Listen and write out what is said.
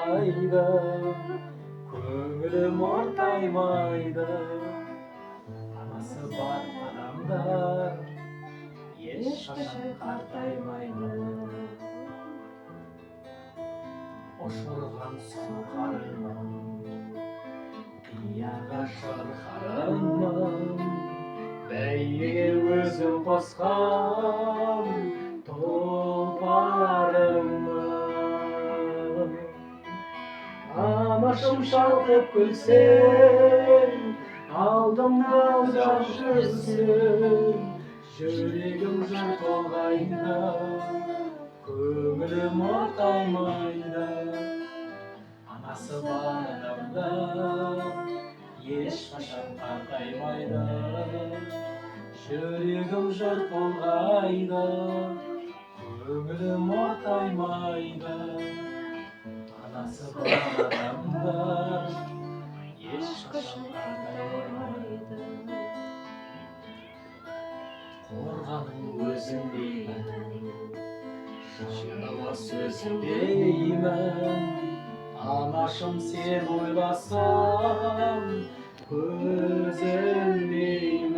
қартаймайды, көңілім ортаймайды. Анасы бар адамдар ешқашан қартаймайды. Ұшырған сұңқарымын, қияға шырқарымын, бәйгеге өзім қосқан тұлпарымын. Анашым шалқып күлсең, алдымда ұзақ жүрсең, жүрегім жыр толғайды, көңілім ортаймайды. Анасы бар адамдар ешқашан қартаймайды, жүрегім жыр толғайды, көңілім ортаймайды. Анасы бар адамдар ешқашан қартаймайды. Қорғаның өзіңдеймін, шынығы сөзіңдеймін. Анашым сен ойласам көз ілмеймін.